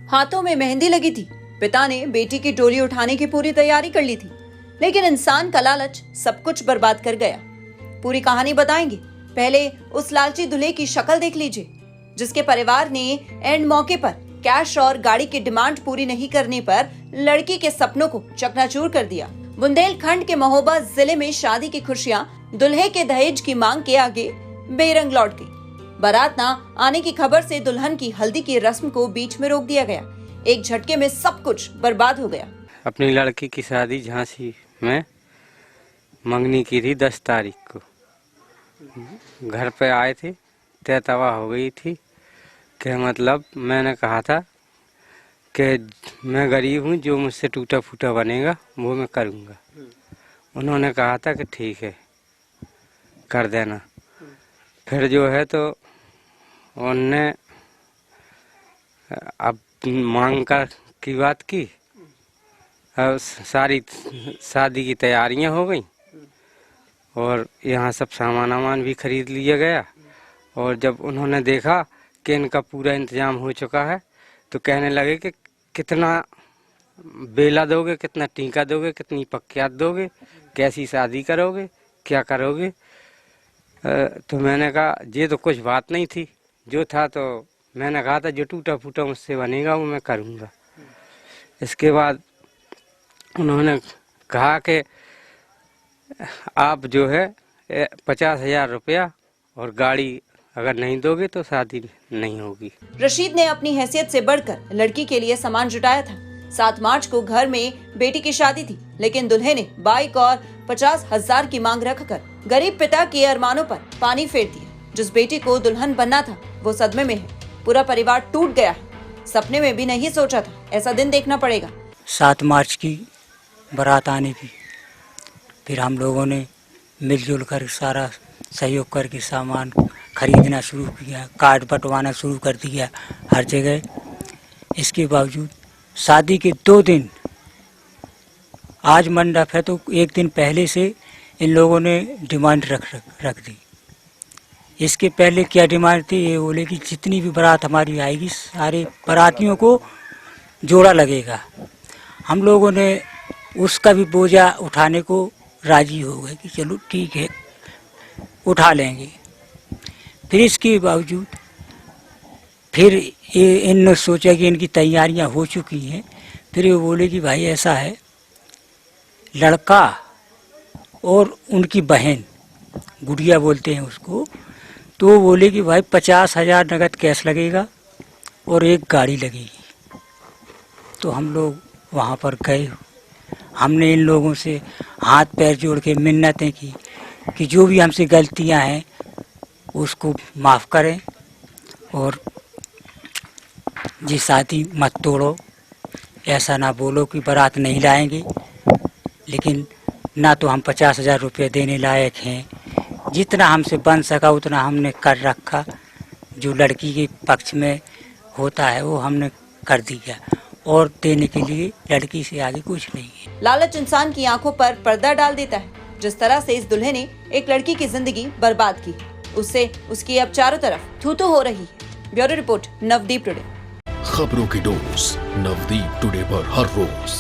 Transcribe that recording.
हाथों में मेहंदी लगी थी। पिता ने बेटी की डोली उठाने की पूरी तैयारी कर ली थी, लेकिन इंसान का लालच सब कुछ बर्बाद कर गया। पूरी कहानी बताएंगे, पहले उस लालची दूल्हे की शक्ल देख लीजिए, जिसके परिवार ने एंड मौके पर कैश और गाड़ी की डिमांड पूरी नहीं करने पर लड़की के सपनों को चकनाचूर कर दिया। बुंदेलखंड के महोबा जिले में शादी की खुशियां दुल्हे के दहेज की मांग के आगे बेरंग लौट गई। बारात ना आने की खबर से दुल्हन की हल्दी की रस्म को बीच में रोक दिया गया। एक झटके में सब कुछ बर्बाद हो गया। अपनी लड़की की शादी झांसी में मंगनी की थी 10 तारीख को। घर पे आए थे, तय तवा हो गई थी कि मतलब मैंने कहा था कि मैं गरीब हूँ, जो मुझसे टूटा फूटा बनेगा वो मैं करूँगा। उन्होंने कहा था कि ठीक है कर देना। फिर जो है तो उनने अब मांग की बात की। अब सारी शादी की तैयारियां हो गई और यहाँ सब सामान भी खरीद लिया गया। और जब उन्होंने देखा कि इनका पूरा इंतजाम हो चुका है तो कहने लगे कि कितना बेला दोगे, कितना टीका दोगे, कितनी पक्यात दोगे, कैसी शादी करोगे, क्या करोगे। तो मैंने कहा ये तो कुछ बात नहीं थी, जो था तो मैंने कहा था जो टूटा फूटा मुझसे बनेगा वो मैं करूँगा। इसके बाद उन्होंने कहा कि आप जो है 50,000 रुपया और गाड़ी अगर नहीं दोगे तो शादी नहीं होगी। रशीद ने अपनी हैसियत से बढ़कर लड़की के लिए सामान जुटाया था। 7 मार्च को घर में बेटी की शादी थी, लेकिन दूल्हे ने बाइक और 50,000 की मांग रखकर गरीब पिता के अरमानों पर पानी फेर दिया। जिस बेटी को दुल्हन बनना था वो सदमे में है। पूरा परिवार टूट गया है। सपने में भी नहीं सोचा था ऐसा दिन देखना पड़ेगा। 7 मार्च की बारात आने की, फिर हम लोगों ने मिलजुल कर सारा सहयोग करके सामान खरीदना शुरू किया, कार्ड बंटवाना शुरू कर दिया हर जगह। इसके बावजूद शादी के 2 दिन, आज मंडप है तो 1 दिन पहले से इन लोगों ने डिमांड रख दी। इसके पहले क्या डिमांड थी, ये बोले कि जितनी भी बारात हमारी आएगी सारे बारातियों को जोड़ा लगेगा। हम लोगों ने उसका भी बोझा उठाने को राजी हो गए कि चलो ठीक है उठा लेंगे। फिर इसके बावजूद फिर इनने सोचा कि इनकी तैयारियां हो चुकी हैं। फिर ये बोले कि भाई ऐसा है, लड़का और उनकी बहन, गुड़िया बोलते हैं उसको, तो वो बोले कि भाई 50,000 नगद कैश लगेगा और एक गाड़ी लगेगी। तो हम लोग वहाँ पर गए। हमने इन लोगों से हाथ पैर जोड़ के मिन्नतें की कि जो भी हमसे गलतियां हैं उसको माफ़ करें और जी शादी मत तोड़ो, ऐसा ना बोलो कि बारात नहीं लाएंगे। लेकिन ना तो हम 50,000 रुपये देने लायक हैं, जितना हमसे बन सका उतना हमने कर रखा। जो लड़की के पक्ष में होता है वो हमने कर दिया और देने के लिए लड़की से आगे कुछ नहीं है। लालच इंसान की आंखों पर पर्दा डाल देता है। जिस तरह से इस दूल्हे ने एक लड़की की जिंदगी बर्बाद की, उससे उसकी अब चारों तरफ थू-थू हो रही है। Bureau report, Navdeep today. खबरों की डोज नवदीप टुडे पर हर रोज